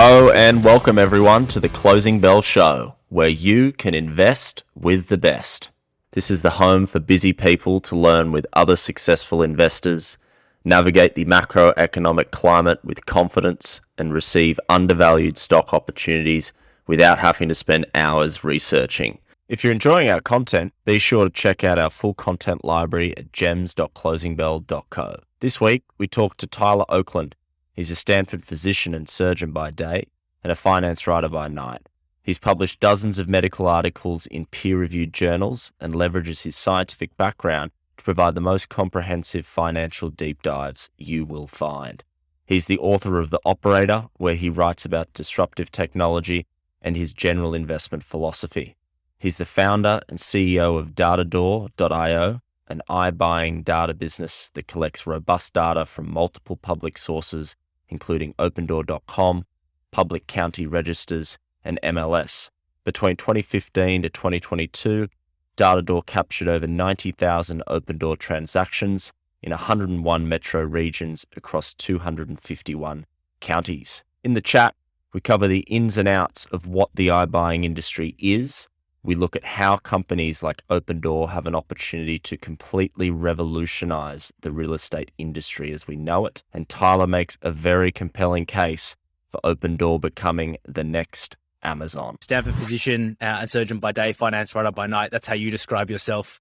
Hello and welcome everyone to the Closing Bell Show, where you can invest with the best. This is the home for busy people to learn with other successful investors, navigate the macroeconomic climate with confidence, and receive undervalued stock opportunities without having to spend hours researching. If you're enjoying our content, be sure to check out our full content library at gems.closingbell.co. This week, we talked to Tyler Okland. He's a Stanford physician and surgeon by day and a finance writer by night. He's published dozens of medical articles in peer-reviewed journals and leverages his scientific background to provide the most comprehensive financial deep dives you will find. He's the author of The Operator, where he writes about disruptive technology and his general investment philosophy. He's the founder and CEO of Datadoor.io, an iBuying data business that collects robust data from multiple public sources, including Opendoor.com, public county registers, and MLS. Between 2015 to 2022, Datadoor captured over 90,000 Opendoor transactions in 101 metro regions across 251 counties. In the chat, we cover the ins and outs of what the iBuying industry is. We look at how companies like Opendoor have an opportunity to completely revolutionize the real estate industry as we know it. And Tyler makes a very compelling case for Opendoor becoming the next Amazon. Stanford physician and surgeon by day, finance writer by night. That's how you describe yourself.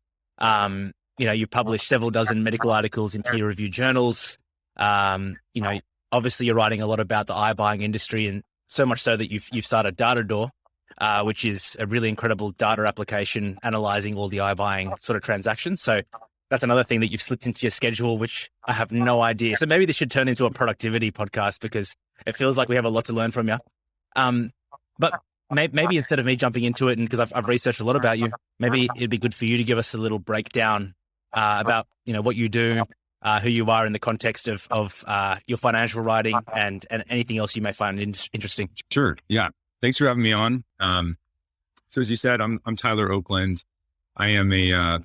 You've published several dozen medical articles in peer-reviewed journals. Obviously you're writing a lot about the iBuying industry, and so much so that you've started Datadoor, which is a really incredible data application analyzing all the iBuying sort of transactions. So that's another thing that you've slipped into your schedule, which I have no idea. So maybe this should turn into a productivity podcast because it feels like we have a lot to learn from you. But maybe instead of me jumping into it, and because I've researched a lot about you, maybe it'd be good for you to give us a little breakdown about what you do, who you are in the context of your financial writing and anything else you may find interesting. Sure. Yeah. Thanks for having me on. So as you said, I'm Tyler Okland. I am a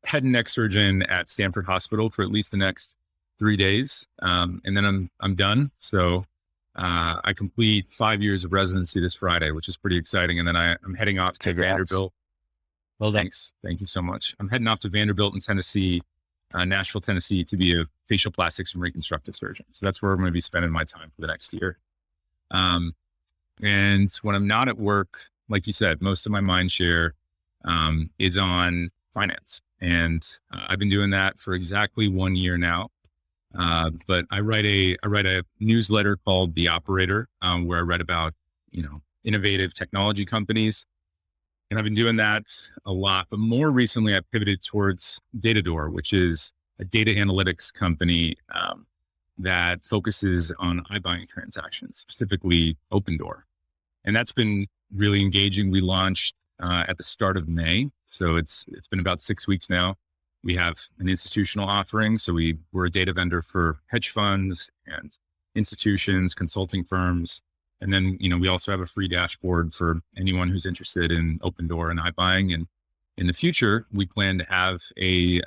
head and neck surgeon at Stanford Hospital for at least the next 3 days, and then I'm done. So I complete 5 years of residency this Friday, which is pretty exciting. And then I'm heading off to Vanderbilt. Well, thanks. Thank you so much. I'm heading off to Vanderbilt in Tennessee, Nashville, Tennessee, to be a facial plastics and reconstructive surgeon. So that's where I'm going to be spending my time for the next year. And when I'm not at work, like you said, most of my mind share, is on finance. And, I've been doing that for exactly 1 year now. But I write a newsletter called The Operator, where I write about, innovative technology companies. And I've been doing that a lot, but more recently I pivoted towards Datadoor, which is a data analytics company, that focuses on iBuying transactions, specifically Opendoor. And that's been really engaging. We launched at the start of May. So it's been about 6 weeks now. We have an institutional offering. So we're a data vendor for hedge funds and institutions, consulting firms. And then, we also have a free dashboard for anyone who's interested in Opendoor and iBuying. And in the future, we plan to have a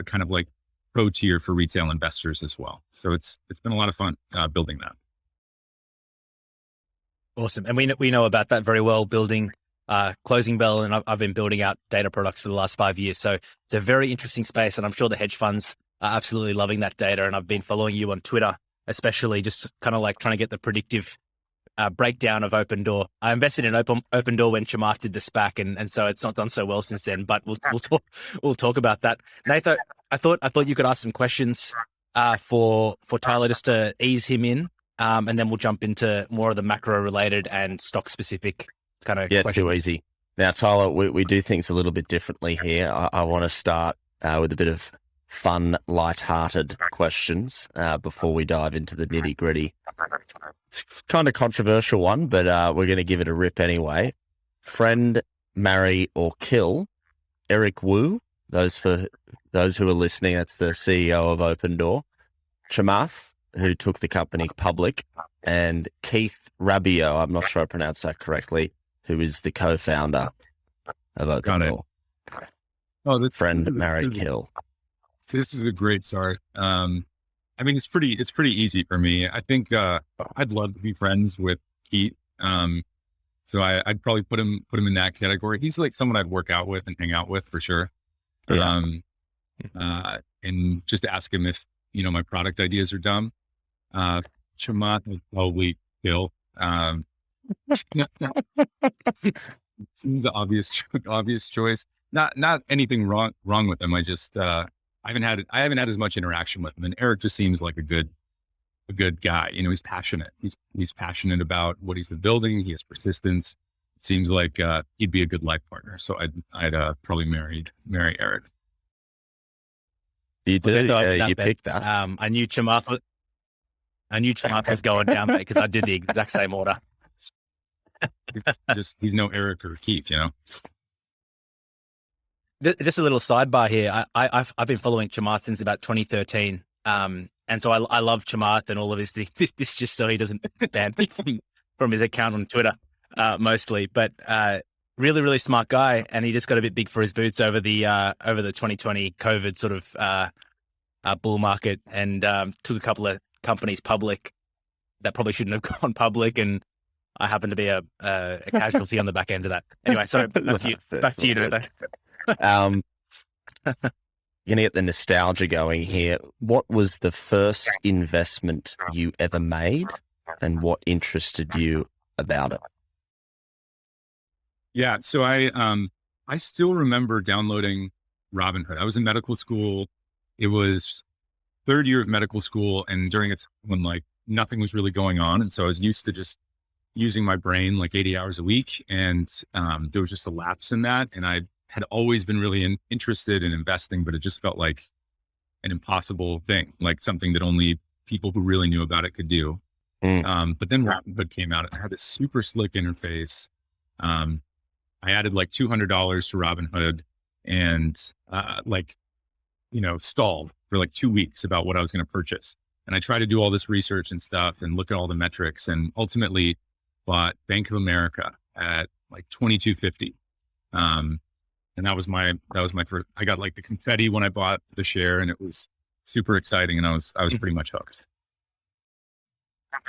kind of like pro tier for retail investors as well. So it's been a lot of fun building that. Awesome. And we know about that very well, building Closing Bell, and I've been building out data products for the last 5 years. So it's a very interesting space, and I'm sure the hedge funds are absolutely loving that data. And I've been following you on Twitter, especially just kind of like trying to get the predictive breakdown of Opendoor. I invested in Opendoor when Chamath did the SPAC, and so it's not done so well since then. But we'll talk about that. Nathan, I thought you could ask some questions for Tyler just to ease him in, and then we'll jump into more of the macro related and stock specific kind of questions. Too easy. Now, Tyler, we do things a little bit differently here. I want to start with a bit of fun, light-hearted questions before we dive into the nitty-gritty. It's kind of controversial one, but we're going to give it a rip anyway. Friend, marry, or kill Eric Wu. Those who are listening, that's the CEO of Opendoor. Chamath, who took the company public, and Keith Rabiot, I'm not sure I pronounced that correctly, who is the co-founder of Opendoor. Oh, that's Friend, marry, kill. This is a great start. I mean, it's pretty easy for me. I think, I'd love to be friends with Keith. So I'd probably put him in that category. He's like someone I'd work out with and hang out with for sure. Yeah. And just ask him if, my product ideas are dumb. Chamath would probably kill. Seems the obvious choice. Not anything wrong with him. I just, I haven't had as much interaction with him. And Eric just seems like a good guy. He's passionate. He's passionate about what he's been building. He has persistence. It seems like, he'd be a good life partner. So I'd probably marry Eric. You did. You bet. picked that. I knew Chamath was going down there because I did the exact same order. He's no Eric or Keith, Just a little sidebar here. I've been following Chamath since about 2013. And so I love Chamath and all of his things. This just so he doesn't ban me from his account on Twitter, mostly. But really, really smart guy. And he just got a bit big for his boots over the 2020 COVID sort of bull market, and took a couple of companies public that probably shouldn't have gone public. And I happen to be a casualty on the back end of that. Anyway, sorry, back to you, Dodo. Going to get the nostalgia going here. What was the first investment you ever made, and what interested you about it? Yeah. So I still remember downloading Robinhood. I was in medical school. It was third year of medical school, and during a time when like nothing was really going on. And so I was used to just using my brain like 80 hours a week. And there was just a lapse in that. And I had always been really interested in investing, but it just felt like an impossible thing, like something that only people who really knew about it could do. But then Robinhood came out. It had this super slick interface. I added like $200 to Robinhood and stalled for like 2 weeks about what I was going to purchase. And I tried to do all this research and stuff and look at all the metrics, and ultimately bought Bank of America at like $22.50. And that was my first. I got like the confetti when I bought the share, and it was super exciting. And I was pretty much hooked.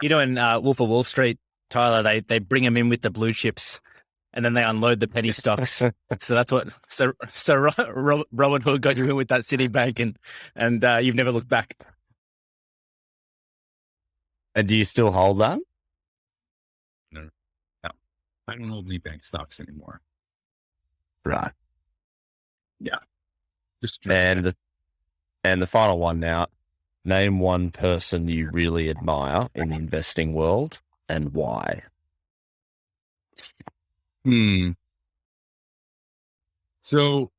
In Wolf of Wall Street, Tyler, they bring them in with the blue chips, and then they unload the penny stocks. So that's what. So Robin Hood got you in with that Citibank, and you've never looked back. And do you still hold that? No, I don't hold any bank stocks anymore. Right. Yeah. And the final one now. Name one person you really admire in the investing world and why. So,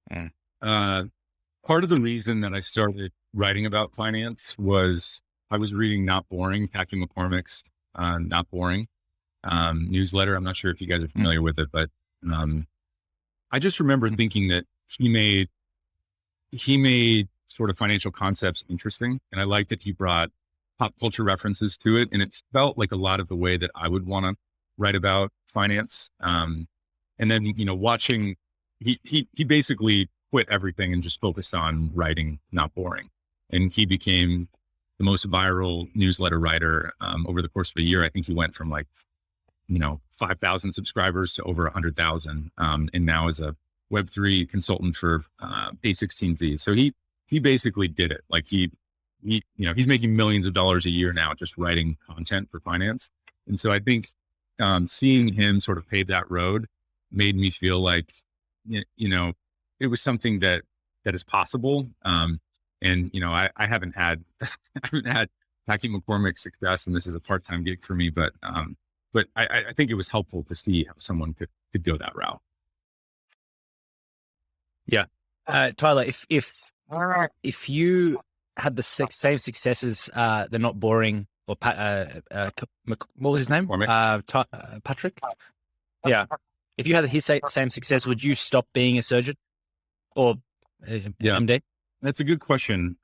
part of the reason that I started writing about finance was I was reading Not Boring, Packy McCormick's Not Boring newsletter. I'm not sure if you guys are familiar with it, but I just remember thinking that he made sort of financial concepts interesting. And I liked that he brought pop culture references to it. And it felt like a lot of the way that I would want to write about finance. And then, watching, he basically quit everything and just focused on writing Not Boring. And he became the most viral newsletter writer over the course of a year. I think he went from 5,000 subscribers to over 100,000. And now is a Web3 consultant for A16Z. So he basically did it. Like he's making millions of dollars a year now, just writing content for finance. And so I think seeing him sort of pave that road made me feel like, it was something that is possible. I haven't had Packy McCormick's success, and this is a part-time gig for me, but I think it was helpful to see how someone could go that route. Yeah. Tyler, if you had the same successes, they're Not Boring, or what was his name? Patrick. Yeah. If you had his same success, would you stop being a surgeon or MD? That's a good question.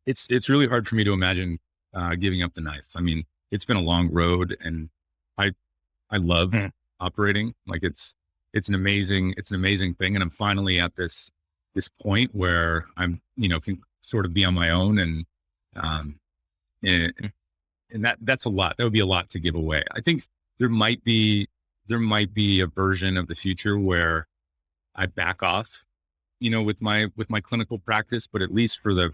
It's really hard for me to imagine giving up the knife. I mean, it's been a long road, and I love operating. Like it's an amazing thing. And I'm finally at this point where I'm, can sort of be on my own and Um, and that's a lot. That would be a lot to give away. I think there might be a version of the future where I back off, with my clinical practice, but at least for the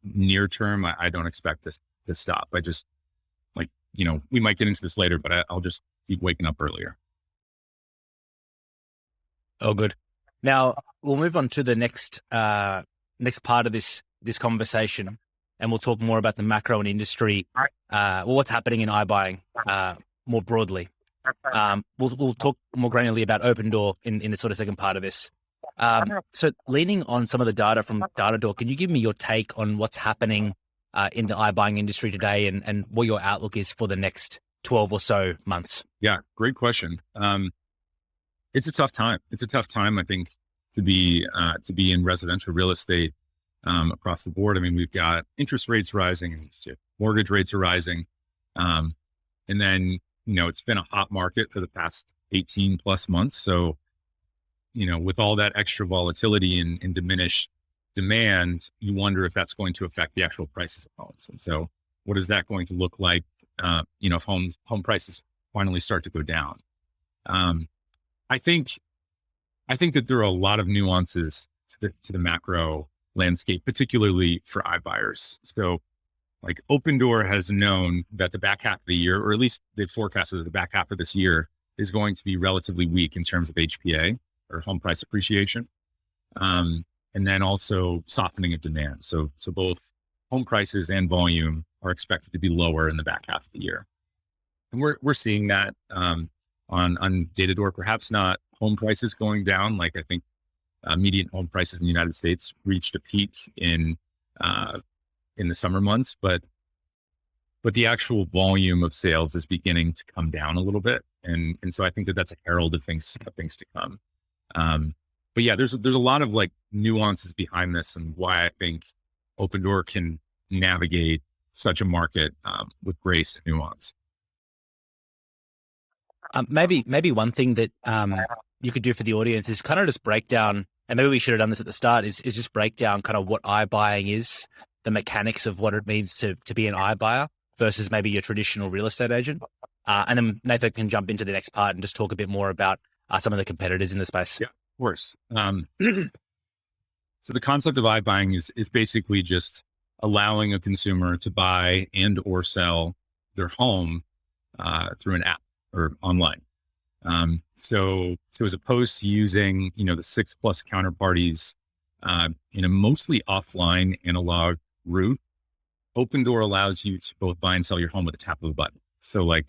near term, I don't expect this to stop. I just we might get into this later, but I'll just keep waking up earlier. Oh, good. Now we'll move on to the next part of this conversation, and we'll talk more about the macro and industry. What's happening in iBuying more broadly. We'll talk more granularly about Opendoor in the sort of second part of this. So leaning on some of the data from Datadoor, can you give me your take on what's happening in the iBuying industry today and what your outlook is for the next 12 or so months? Yeah, great question. It's a tough time. It's a tough time, I think, to be in residential real estate across the board. I mean, we've got interest rates rising, mortgage rates are rising. And then, it's been a hot market for the past 18 plus months. So, with all that extra volatility and diminished demand, you wonder if that's going to affect the actual prices of homes. And so what is that going to look like, if home prices finally start to go down? I think that there are a lot of nuances to the macro landscape, particularly for iBuyers. So like Opendoor has known that the back half of the year, or at least they've forecasted that the back half of this year is going to be relatively weak in terms of HPA or home price appreciation. And then also softening of demand. So both home prices and volume are expected to be lower in the back half of the year. And we're seeing that on Datadoor, perhaps not home prices going down. Like I think median home prices in the United States reached a peak in the summer months, but the actual volume of sales is beginning to come down a little bit. And so I think that that's a herald of things to come. But yeah, there's a lot of like nuances behind this and why I think Opendoor can navigate such a market with grace and nuance. Maybe one thing that you could do for the audience is kind of just break down, and maybe we should have done this at the start, is just break down kind of what iBuying is, the mechanics of what it means to be an iBuyer versus maybe your traditional real estate agent. And then Nathan can jump into the next part and just talk a bit more about some of the competitors in the space. Yeah, of course. So the concept of iBuying is basically just allowing a consumer to buy and or sell their home through an app or online. So as opposed to using, the 6+ counterparties in a mostly offline analog route, Opendoor allows you to both buy and sell your home with a tap of a button. So like,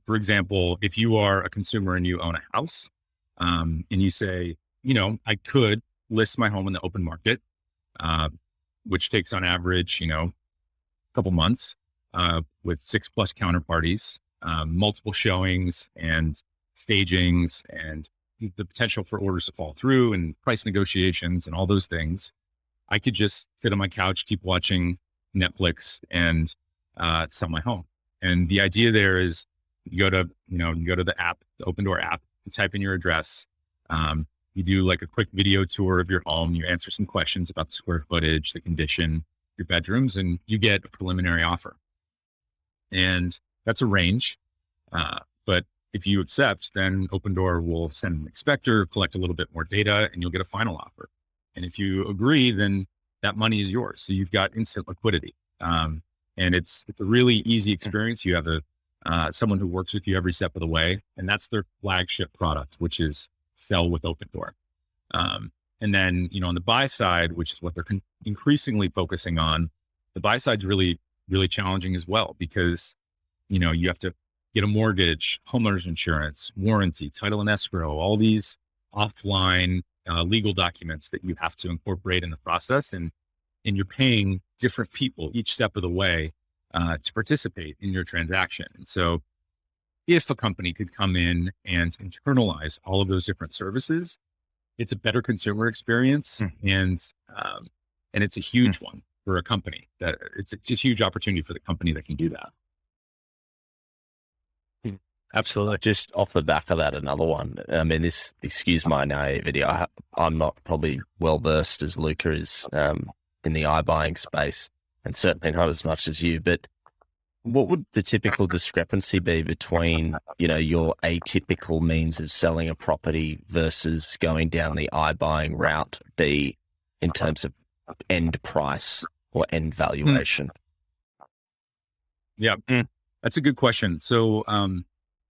for example, if you are a consumer and you own a house, and you say, I could list my home in the open market, which takes on average, a couple months, with 6+ counterparties, multiple showings and stagings and the potential for orders to fall through and price negotiations and all those things. I could just sit on my couch, keep watching Netflix and sell my home. And the idea there is you go to the app, the Opendoor app, you type in your address, you do like a quick video tour of your home, you answer some questions about the square footage, the condition, your bedrooms, and you get a preliminary offer. And that's a range. But if you accept, then Opendoor will send an inspector, collect a little bit more data, and you'll get a final offer. And if you agree, then that money is yours. So you've got instant liquidity. And it's a really easy experience. You have someone who works with you every step of the way, and that's their flagship product, which is Sell with Opendoor. And then, on the buy side, which is what they're increasingly focusing on, the buy side's really, really challenging as well, because, you have to get a mortgage, homeowner's insurance, warranty, title and escrow, all these offline legal documents that you have to incorporate in the process. And you're paying different people each step of the way to participate in your transaction. And so if a company could come in and internalize all of those different services, it's a better consumer experience. And it's a huge one for a company. That it's a huge opportunity for the company that can do that. Absolutely. Just off the back of that, another one. I mean, excuse my naivety. I'm not probably well versed as Luca is in the iBuying space. and certainly not as much as you, but what would the typical discrepancy be between, your atypical means of selling a property versus going down the iBuying route be in terms of end price or end valuation? Yeah, that's a good question. So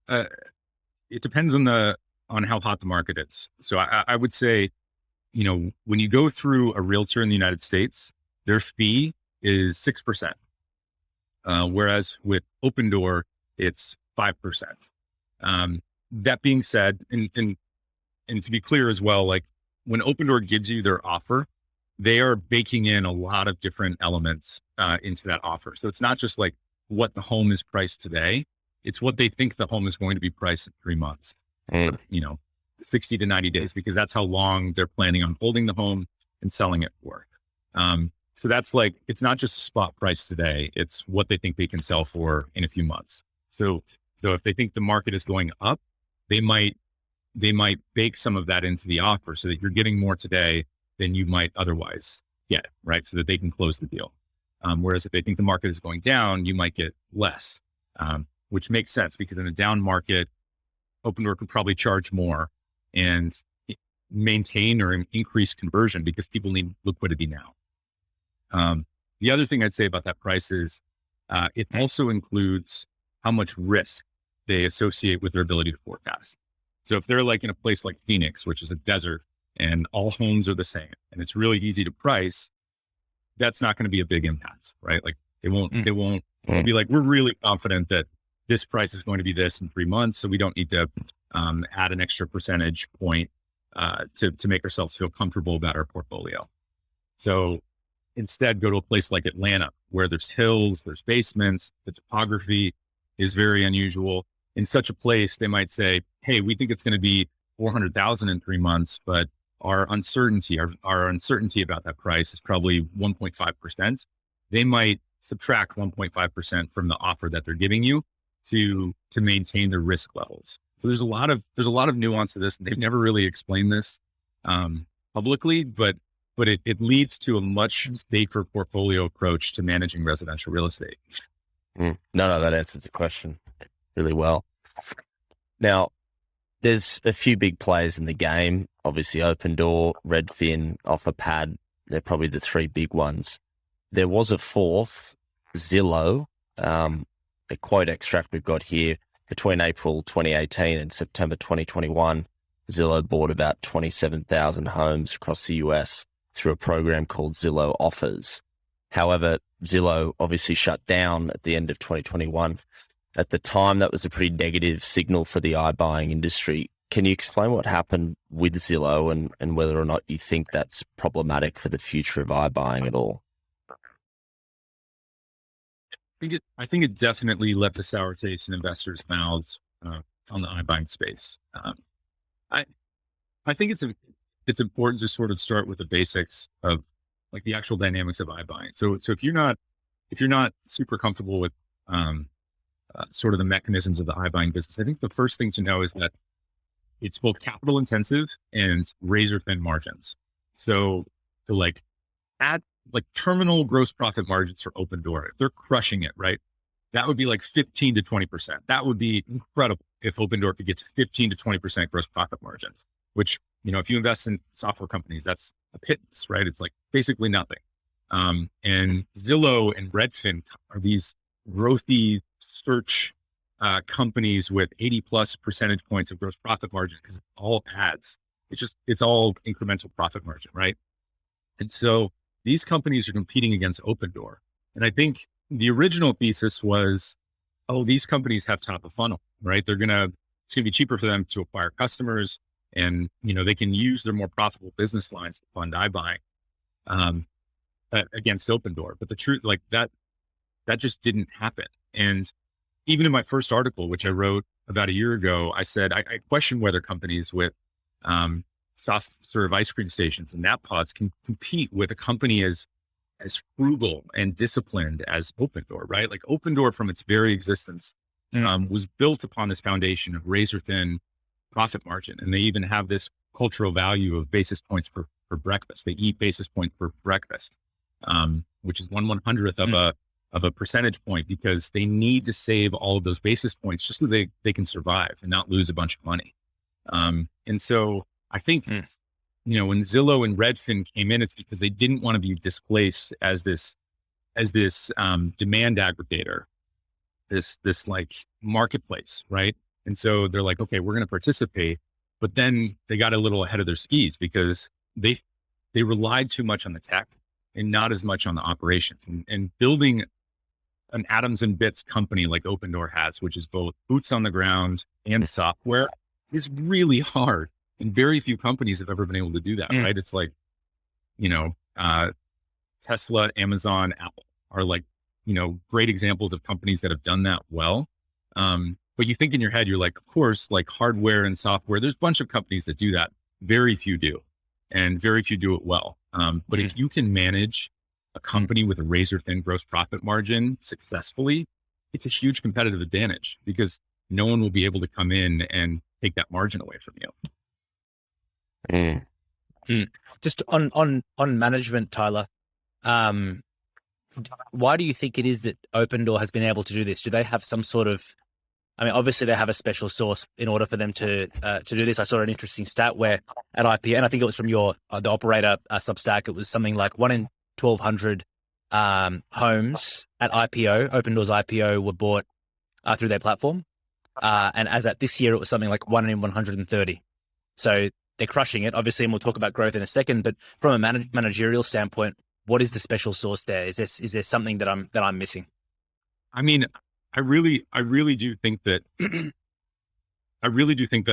it depends on how hot the market is. So I would say, when you go through a realtor in the United States, their fee is 6%. Whereas with Opendoor, it's 5%. That being said, and to be clear as well, like when Opendoor gives you their offer, they are baking in a lot of different elements into that offer. So it's not just like what the home is priced today. It's what they think the home is going to be priced in 3 months, 60 to 90 days, because that's how long they're planning on holding the home and selling it for. So that's like, it's not just a spot price today. It's what they think they can sell for in a few months. So if they think the market is going up, they might bake some of that into the offer so that you're getting more today than you might otherwise get, right? So that they can close the deal. Whereas if they think the market is going down, you might get less, which makes sense because in a down market, Opendoor could probably charge more and maintain or increase conversion because people need liquidity now. The other thing I'd say about that price is it also includes how much risk they associate with their ability to forecast. So if they're like in a place like Phoenix, which is a desert and all homes are the same and it's really easy to price, that's not going to be a big impact, right? Like they'll be like, we're really confident that this price is going to be this in 3 months. So we don't need to add an extra percentage point to make ourselves feel comfortable about our portfolio. So instead go to a place like Atlanta, where there's hills, there's basements, the topography is very unusual. In such a place, they might say, hey, we think it's going to be 400,000 in 3 months, but our uncertainty about that price is probably 1.5%. They might subtract 1.5% from the offer that they're giving you to maintain their risk levels. So there's a lot of nuance to this, and they've never really explained this publicly, but it leads to a much safer portfolio approach to managing residential real estate. No, that answers the question really well. Now, there's a few big players in the game. Obviously, Opendoor, Redfin, OfferPad, they're probably the three big ones. There was a fourth, Zillow. The quote extract we've got here, between April 2018 and September 2021, Zillow bought about 27,000 homes across the US through a program called Zillow Offers. However, Zillow obviously shut down at the end of 2021. At the time, that was a pretty negative signal for the iBuying industry. Can you explain what happened with Zillow and whether or not you think that's problematic for the future of iBuying at all? I think it definitely left a sour taste in investors' mouths on the iBuying space. I think it's important to sort of start with the basics of like the actual dynamics of iBuying. So if you're not super comfortable with sort of the mechanisms of the iBuying business, I think the first thing to know is that it's both capital intensive and razor thin margins. So like at like terminal gross profit margins for Opendoor, if they're crushing it, right? That would be like 15 to 20%. That would be incredible if Opendoor could get to 15 to 20% gross profit margins, which, if you invest in software companies, that's a pittance, right? It's like basically nothing. And Zillow and Redfin are these growthy search companies with 80 plus percentage points of gross profit margin because it's all ads. It's all incremental profit margin, right? And so these companies are competing against Opendoor. And I think the original thesis was, these companies have top of funnel, right? It's going to be cheaper for them to acquire customers and, they can use their more profitable business lines to fund iBuying against Opendoor. But the truth, like that just didn't happen. And even in my first article, which I wrote about a year ago, I said, I question whether companies with soft serve ice cream stations and nap pods can compete with a company as frugal and disciplined as Opendoor, right? Like Opendoor from its very existence was built upon this foundation of razor thin profit margin. And they even have this cultural value of basis points for breakfast. They eat basis points for breakfast. which is 1/100th of a percentage point, because they need to save all of those basis points just so they can survive and not lose a bunch of money. And so I think, when Zillow and Redfin came in, it's because they didn't want to be displaced as this demand aggregator, this like marketplace, right? And so they're like, okay, we're going to participate, but then they got a little ahead of their skis because they relied too much on the tech and not as much on the operations. And building an atoms and bits company like Opendoor has, which is both boots on the ground and software, is really hard. And very few companies have ever been able to do that, right? It's like, Tesla, Amazon, Apple are like, great examples of companies that have done that well. But you think in your head, you're like, of course, like hardware and software, there's a bunch of companies that do that. Very few do, and very few do it well. But if you can manage a company with a razor thin gross profit margin successfully, it's a huge competitive advantage because no one will be able to come in and take that margin away from you. Just on management, Tyler, why do you think it is that Opendoor has been able to do this? Do they have some sort of, obviously they have a special sauce in order for them to do this. I saw an interesting stat where at IPO, and I think it was from the operator Substack, it was something like 1 in 1,200 homes at IPO, Opendoor's IPO, were bought through their platform. And as at this year, it was something like 1 in 130. So they're crushing it, obviously, and we'll talk about growth in a second. But from a managerial standpoint, what is the special sauce there? Is there something that I'm missing? I really do think that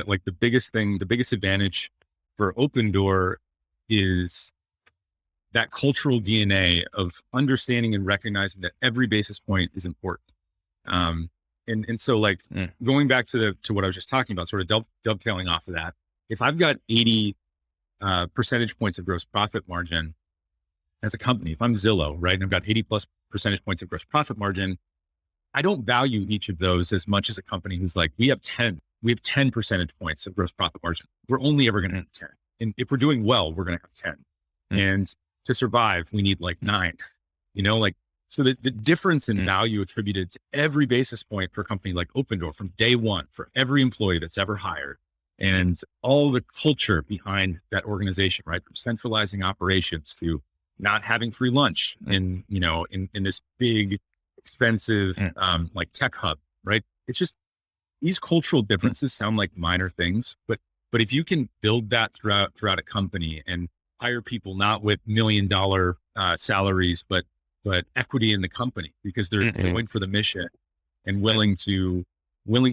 like the biggest advantage for Opendoor is that cultural DNA of understanding and recognizing that every basis point is important. And so like going back to what I was just talking about, sort of dovetailing off of that, if I've got 80 percentage points of gross profit margin as a company, if I'm Zillow, right, and I've got 80 plus percentage points of gross profit margin, I don't value each of those as much as a company who's like, we have 10 percentage points of gross profit margin. We're only ever going to have 10. And if we're doing well, we're going to have 10. And to survive, we need like 9, so the difference in value attributed to every basis point for a company like Opendoor from day one for every employee that's ever hired, and all the culture behind that organization, right? From centralizing operations to not having free lunch in this big, expensive, like tech hub, right? It's just, these cultural differences sound like minor things, but if you can build that throughout a company and hire people not with $1 million salaries, but equity in the company because they're going for the mission and willing to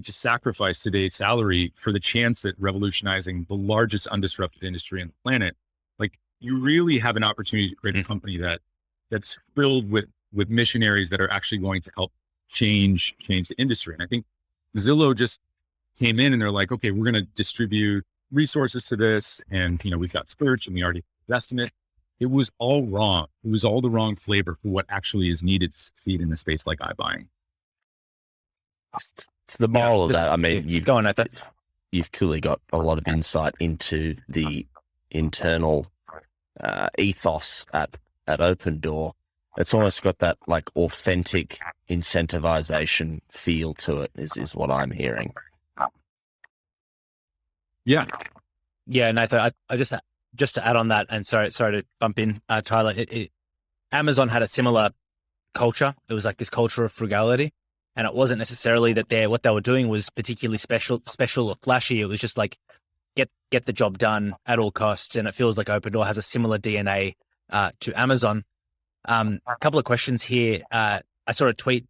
sacrifice today's salary for the chance at revolutionizing the largest undisrupted industry on the planet. Like, you really have an opportunity to create a company that's filled with missionaries that are actually going to help change the industry. And I think Zillow just came in and they're like, okay, we're going to distribute resources to this. And, we've got search and we already invest in it. It was all wrong. It was all the wrong flavor for what actually is needed to succeed in a space like iBuying. To the moral of that, you've go on, Nathan. You've clearly got a lot of insight into the internal ethos at Opendoor. It's almost got that like authentic incentivization feel to it, is what I'm hearing. Yeah, Nathan, I just to add on that, and sorry to bump in, Tyler, Amazon had a similar culture. It was like this culture of frugality, and it wasn't necessarily that what they were doing was particularly special or flashy. It was just like get the job done at all costs, and it feels like Opendoor has a similar DNA to Amazon. A couple of questions here. I saw a tweet,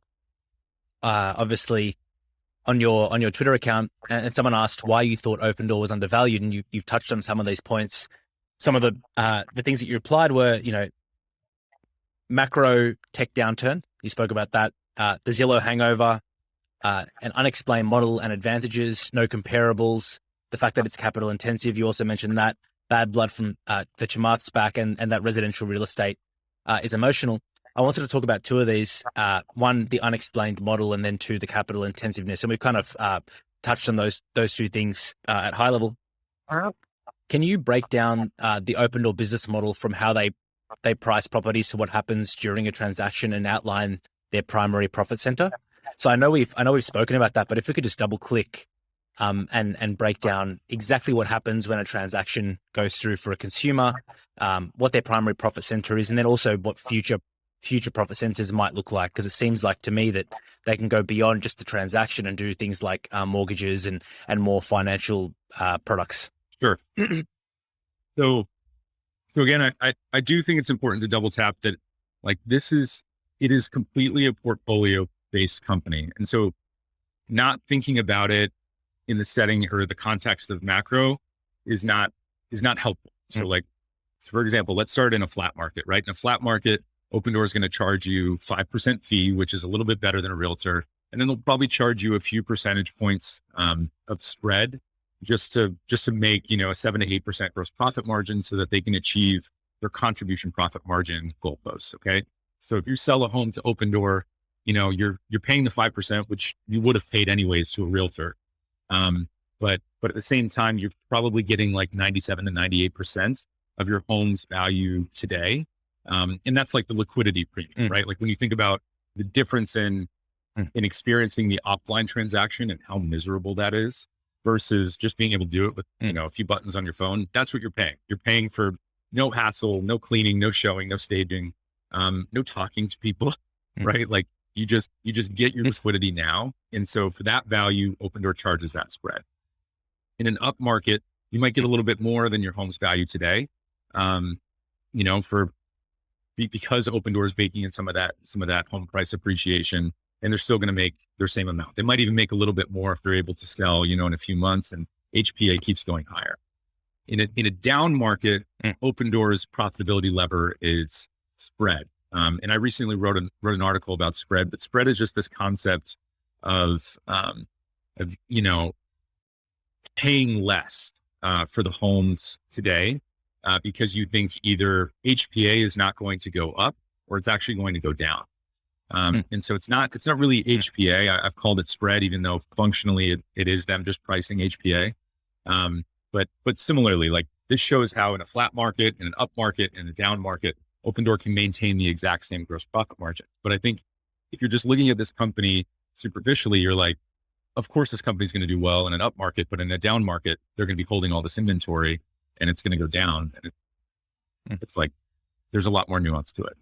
obviously, on your Twitter account, and someone asked why you thought Opendoor was undervalued, and you've touched on some of these points. Some of the things that you replied were, macro tech downturn. You spoke about that. The Zillow hangover, an unexplained model and advantages, no comparables. The fact that it's capital intensive. You also mentioned that bad blood from the Chamath SPAC and that residential real estate is emotional. I wanted to talk about two of these. One, the unexplained model, and then two, the capital intensiveness. And we've kind of touched on those two things at high level. Can you break down the Opendoor business model from how they they price properties to what happens during a transaction and outline their primary profit center. So I know we've spoken about that, but if we could just double click and break down exactly what happens when a transaction goes through for a consumer, what their primary profit center is, and then also what future profit centers might look like. Because it seems like to me that they can go beyond just the transaction and do things like mortgages and more financial products. Sure. So again, I do think it's important to double tap that like it is completely a portfolio based company. And so not thinking about it in the setting or the context of macro is not helpful. So like, for example, let's start in a flat market, right? In a flat market, Opendoor is going to charge you 5% fee, which is a little bit better than a realtor. And then they'll probably charge you a few percentage points of spread just to make, a 7 to 8% gross profit margin so that they can achieve their contribution profit margin goalposts. Okay. So if you sell a home to Opendoor, you're paying the 5%, which you would have paid anyways to a realtor. But at the same time, you're probably getting like 97 to 98% of your home's value today. And that's like the liquidity premium, right? Like when you think about the difference in experiencing the offline transaction and how miserable that is versus just being able to do it with, a few buttons on your phone, that's what you're paying. You're paying for no hassle, no cleaning, no showing, no staging, no talking to people, right? Like you just get your liquidity now. And so for that value, Opendoor charges that spread. In an up market, you might get a little bit more than your home's value today. Because Opendoor is baking in some of that home price appreciation, and they're still going to make their same amount. They might even make a little bit more if they're able to sell, in a few months, and HPA keeps going higher. In a down market, Opendoor's profitability lever is spread. And I recently wrote an article about spread, but spread is just this concept of paying less for the homes today because you think either HPA is not going to go up or it's actually going to go down. And so it's not really HPA. I've called it spread, even though functionally it is them just pricing HPA. But similarly, like this shows how in a flat market, in an up market, in a down market, Opendoor can maintain the exact same gross profit margin. But I think if you're just looking at this company superficially, you're like, of course, this company's going to do well in an up market, but in a down market, they're going to be holding all this inventory and it's going to go down. And it's like, there's a lot more nuance to it.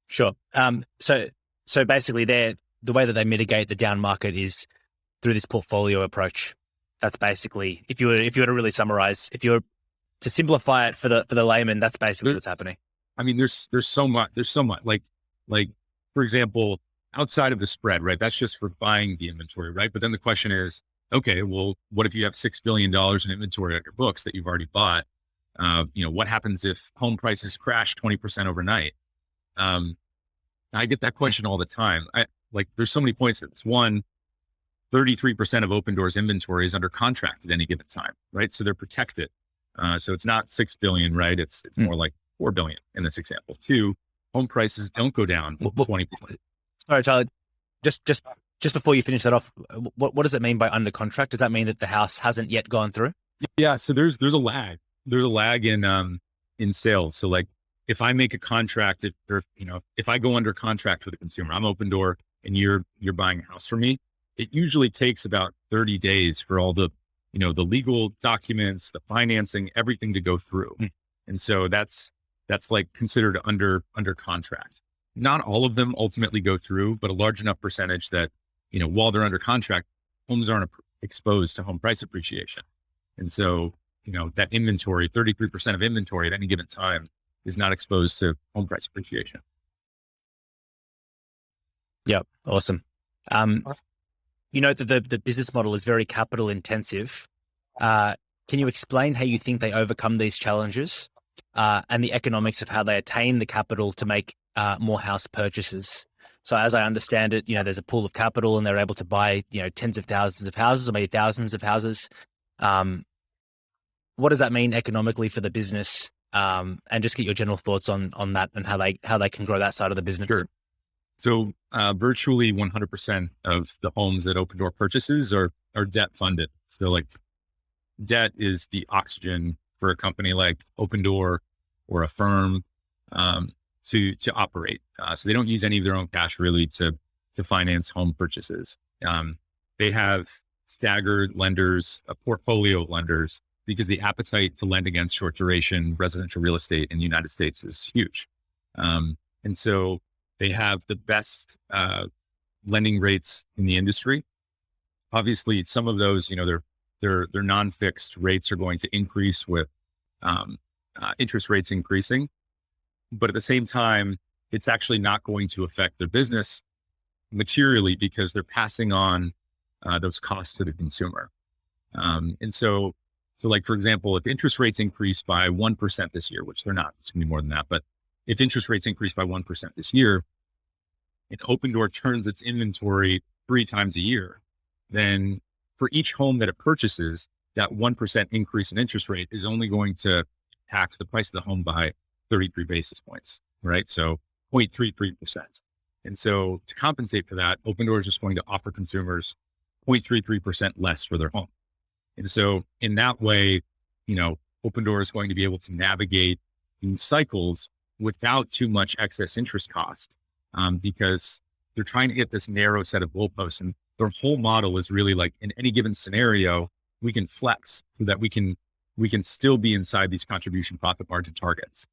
Sure. So basically the way that they mitigate the down market is through this portfolio approach. That's basically, if you were to really summarize, if you were to simplify it for the layman, that's basically what's happening. I mean, there's so much, like, for example, outside of the spread, right? That's just for buying the inventory, right? But then the question is, okay, well, what if you have $6 billion in inventory on your books that you've already bought? What happens if home prices crash 20% overnight? I get that question all the time. There's so many points to this. One, 33% of Opendoor's inventory is under contract at any given time, right? So they're protected. So it's not 6 billion, right? It's more like 4 billion in this example. Two, home prices don't go down 20%. Sorry, Charlie, just before you finish that off, what does it mean by under contract? Does that mean that the house hasn't yet gone through? Yeah. So there's a lag. There's a lag in sales. So like if I make a contract, if I go under contract with a consumer, I'm Opendoor and you're buying a house for me, it usually takes about 30 days for all the legal documents, the financing, everything to go through. And so that's like considered under contract. Not all of them ultimately go through, but a large enough percentage that, while they're under contract, homes aren't exposed to home price appreciation. And so, that inventory, 33% of inventory at any given time is not exposed to home price appreciation. Yep. Awesome. You know that the business model is very capital intensive. Can you explain how you think they overcome these challenges and the economics of how they attain the capital to make more house purchases? So as I understand it, there's a pool of capital and they're able to buy, tens of thousands of houses or maybe thousands of houses. What does that mean economically for the business? And just get your general thoughts on that and how they can grow that side of the business. Sure. So virtually 100% of the homes that Opendoor purchases are debt funded. So like debt is the oxygen for a company like Opendoor or a firm to operate. So they don't use any of their own cash really to finance home purchases. They have staggered lenders, a portfolio of lenders, because the appetite to lend against short duration residential real estate in the United States is huge. And so they have the best lending rates in the industry. Obviously, some of those, their non-fixed rates are going to increase with interest rates increasing. But at the same time, it's actually not going to affect their business materially because they're passing on those costs to the consumer. And so like, for example, if interest rates increase by 1% this year, which they're not, it's gonna be more than that. But if interest rates increase by 1% this year, and Opendoor turns its inventory 3 times a year, then for each home that it purchases, that 1% increase in interest rate is only going to impact the price of the home by 33 basis points, right? So 0.33%. And so to compensate for that, Opendoor is just going to offer consumers 0.33% less for their home. And so in that way, Opendoor is going to be able to navigate these cycles without too much excess interest cost, because they're trying to hit this narrow set of goalposts. And their whole model is really like, in any given scenario, we can flex so that we can still be inside these contribution profit margin targets.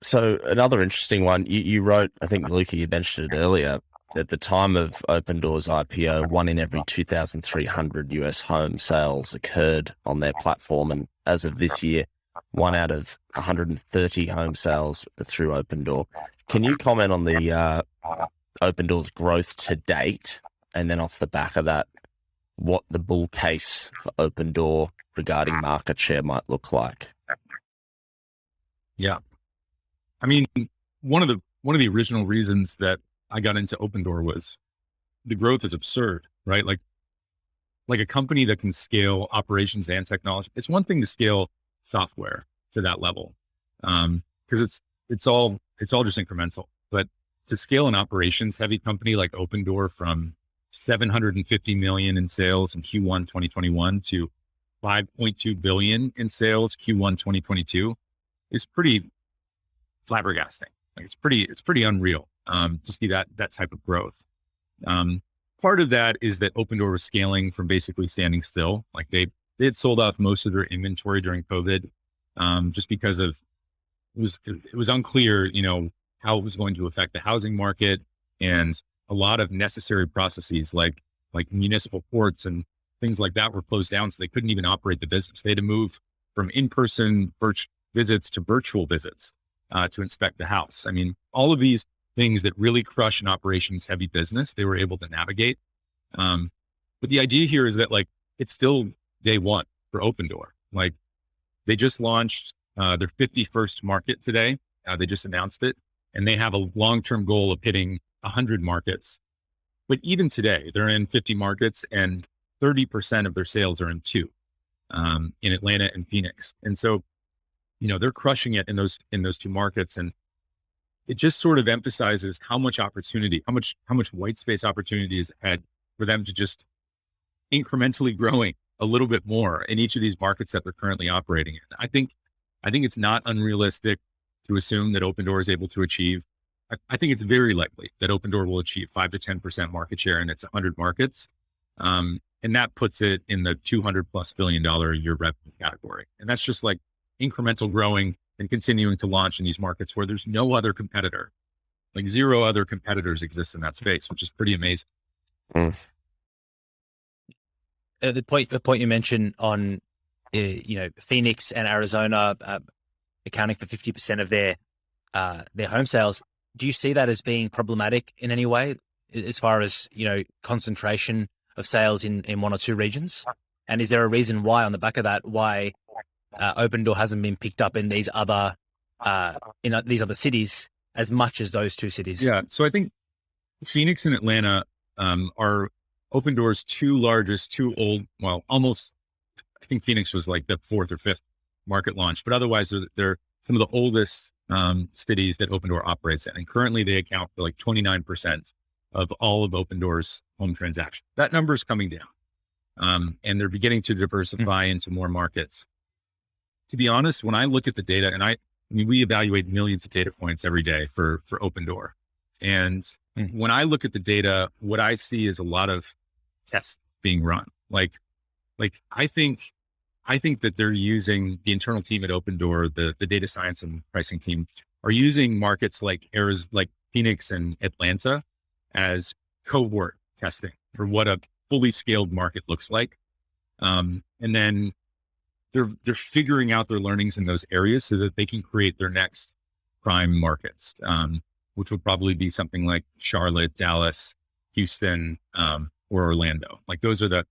So another interesting one, you wrote, I think, Luca, you mentioned it earlier, at the time of Opendoor's IPO, 1 in every 2,300 US home sales occurred on their platform. And as of this year, 1 out of 130 home sales are through Opendoor. Can you comment on the Opendoor's growth to date? And then off the back of that, what the bull case for Opendoor regarding market share might look like? Yeah. I mean, one of the original reasons that I got into Opendoor was the growth is absurd, right? Like a company that can scale operations and technology. It's one thing to scale software to that level, because it's all just incremental. But to scale an operations heavy company like Opendoor from 750 million in sales in Q1 2021 to 5.2 billion in sales Q1 2022 is pretty flabbergasting. Like it's pretty unreal to see that type of growth. Part of that is that Opendoor was scaling from basically standing still. Like they had sold off most of their inventory during COVID, just because of it was unclear, how it was going to affect the housing market, and a lot of necessary processes like municipal courts and things like that were closed down, so they couldn't even operate the business. They had to move from in-person visits to virtual visits to inspect the house. I mean, all of these things that really crush an operations heavy business, they were able to navigate. But the idea here is that it's still day one for Opendoor. Like they just launched their 51st market today. They just announced it, and they have a long-term goal of hitting 100 markets. But even today, they're in 50 markets, and 30% of their sales are in 2, in Atlanta and Phoenix. And so, they're crushing it in those 2 markets. And it just sort of emphasizes how much opportunity, how much white space opportunity is ahead for them to just incrementally growing a little bit more in each of these markets that they're currently operating in. I think it's not unrealistic to assume that Opendoor is able to achieve. I think it's very likely that Opendoor will achieve 5 to 10% market share in its 100 markets. And that puts it in the $200+ billion a year revenue category. And that's just like incremental growing and continuing to launch in these markets where there's no other competitor. Like 0 other competitors exist in that space, which is pretty amazing. The point you mentioned on, Phoenix and Arizona accounting for 50% of their home sales. Do you see that as being problematic in any way, as far as concentration of sales in 1 or 2 regions? And is there a reason why, on the back of that, why Opendoor hasn't been picked up in these other cities as much as those 2 cities? Yeah, so I think Phoenix and Atlanta are Opendoor's 2 largest, almost. I think Phoenix was like the 4th or 5th market launch, but otherwise they're some of the oldest cities that Opendoor operates in. And currently they account for 29% of all of Opendoor's home transactions. That number is coming down. And they're beginning to diversify into more markets. To be honest, when I look at the data, and I mean, we evaluate millions of data points every day for Opendoor. And when I look at the data, what I see is a lot of tests being run. Like I think that they're using the internal team at Opendoor, the data science and pricing team are using markets like Phoenix and Atlanta as cohort testing for what a fully scaled market looks like. And then they're figuring out their learnings in those areas so that they can create their next prime markets, which would probably be something like Charlotte, Dallas, Houston, or Orlando. Like those are the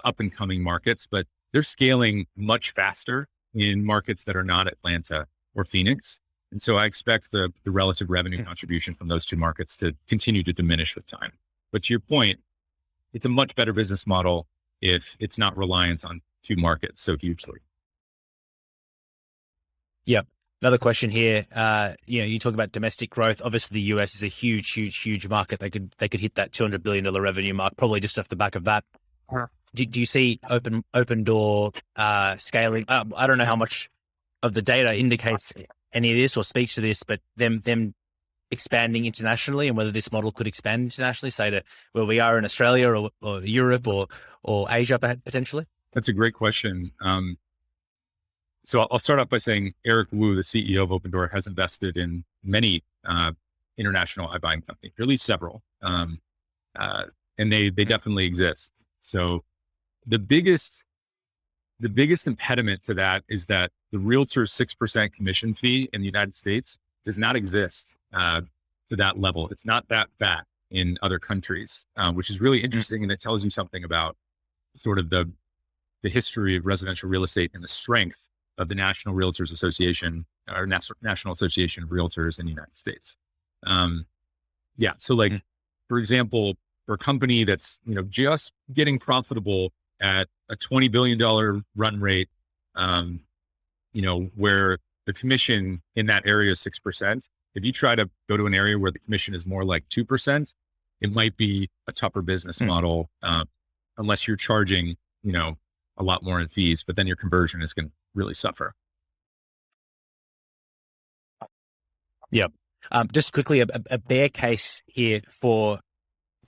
up and coming markets, but they're scaling much faster in markets that are not Atlanta or Phoenix. And so I expect the relative revenue contribution from those two markets to continue to diminish with time. But to your point, it's a much better business model if it's not reliant on two markets so hugely. Yep. Another question here. You talk about domestic growth. Obviously, the US is a huge market. They could hit that $200 billion revenue mark, probably just off the back of that. Do you see Opendoor scaling? I don't know how much of the data indicates any of this or speaks to this, but them expanding internationally and whether this model could expand internationally, say to where we are in Australia or Europe or Asia potentially? That's a great question. So I'll start off by saying Eric Wu, the CEO of Opendoor, has invested in many international iBuying companies, or at least several, and they definitely exist. So the biggest impediment to that is that the realtor's 6% commission fee in the United States does not exist to that level. It's not that fat in other countries, which is really interesting, and it tells you something about sort of the history of residential real estate and the strength of the National Realtors Association or National Association of Realtors in the United States. So like, for example, for a company that's, just getting profitable at a $20 billion run rate, where the commission in that area is 6%. If you try to go to an area where the commission is more like 2%, it might be a tougher business model, unless you're charging, a lot more in fees, but then your conversion is going to really suffer. Yep. Just quickly, a bear case here for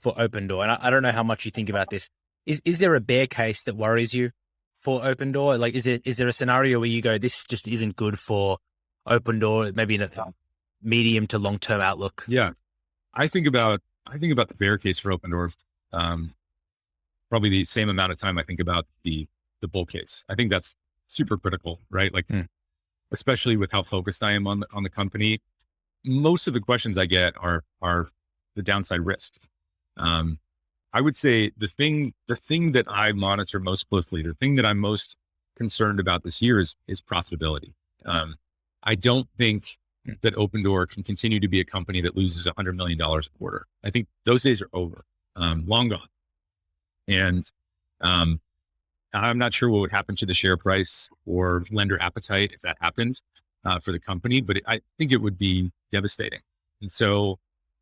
Opendoor, and I don't know how much you think about this. Is there a bear case that worries you for Opendoor? Like, is there a scenario where you go, this just isn't good for Opendoor, maybe in a medium to long term outlook? Yeah, I think about the bear case for Opendoor probably the same amount of time I think about the Bullcase. I think that's super critical, right? Like, especially with how focused I am on the company. Most of the questions I get are the downside risks. I would say the thing that I monitor most closely, the thing that I'm most concerned about this year is profitability. I don't think that Opendoor can continue to be a company that loses $100 million a quarter. I think those days are over, long gone. And I'm not sure what would happen to the share price or lender appetite if that happened for the company, but I think it would be devastating. And so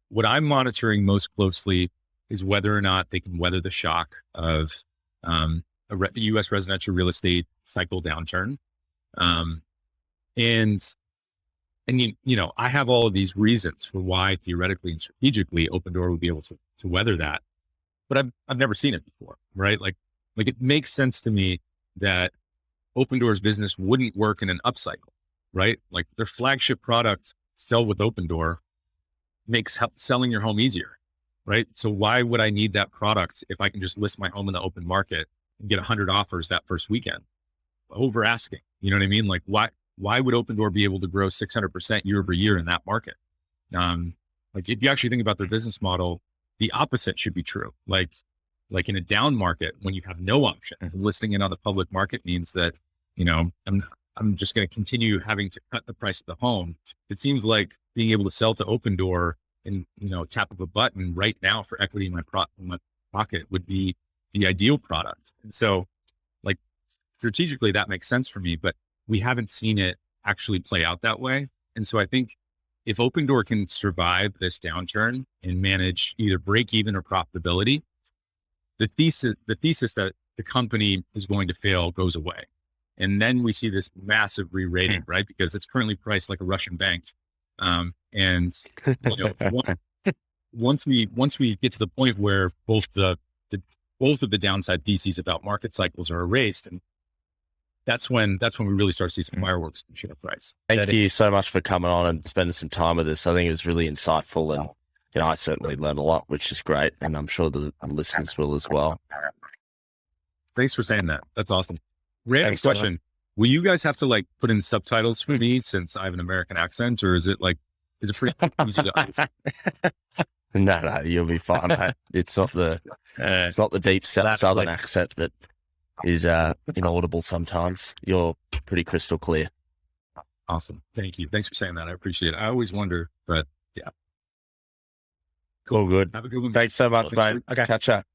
what I'm monitoring most closely is whether or not they can weather the shock of a U.S. residential real estate cycle downturn. And I have all of these reasons for why theoretically and strategically Opendoor would be able to weather that, but I've never seen it before, right? Like it makes sense to me that Opendoor's business wouldn't work in an upcycle, right? Like their flagship product, Sell with Opendoor, makes selling your home easier, right? So why would I need that product if I can just list my home in the open market and get 100 offers that first weekend? Over asking, you know what I mean? Like why would Opendoor be able to grow 600% year over year in that market? Like if you actually think about their business model, the opposite should be true. Like in a down market, when you have no options, listing it on the public market means that, I'm just going to continue having to cut the price of the home. It seems like being able to sell to Opendoor in, tap of a button right now for equity in my pocket would be the ideal product. And so like strategically that makes sense for me, but we haven't seen it actually play out that way. And so I think if Opendoor can survive this downturn and manage either break even or profitability, the thesis that the company is going to fail goes away. And then we see this massive re-rating, right? Because it's currently priced like a Russian bank. And you know, once we get to the point where both of the downside theses about market cycles are erased, and that's when we really start to see some fireworks in share price. Thank you so much for coming on and spending some time with us. I think it was really insightful, and you know, I certainly learned a lot, which is great, and I'm sure the listeners will as well. Thanks for saying that. That's awesome. Random question. Will you guys have to like put in subtitles for me since I have an American accent, or is it pretty easy to No, you'll be fine, mate. It's not the deep southern accent that is inaudible sometimes. You're pretty crystal clear. Awesome. Thank you. Thanks for saying that. I appreciate it. I always wonder, but yeah. Cool. All good. Have a good one. Thanks so much, mate. Okay. Catch up.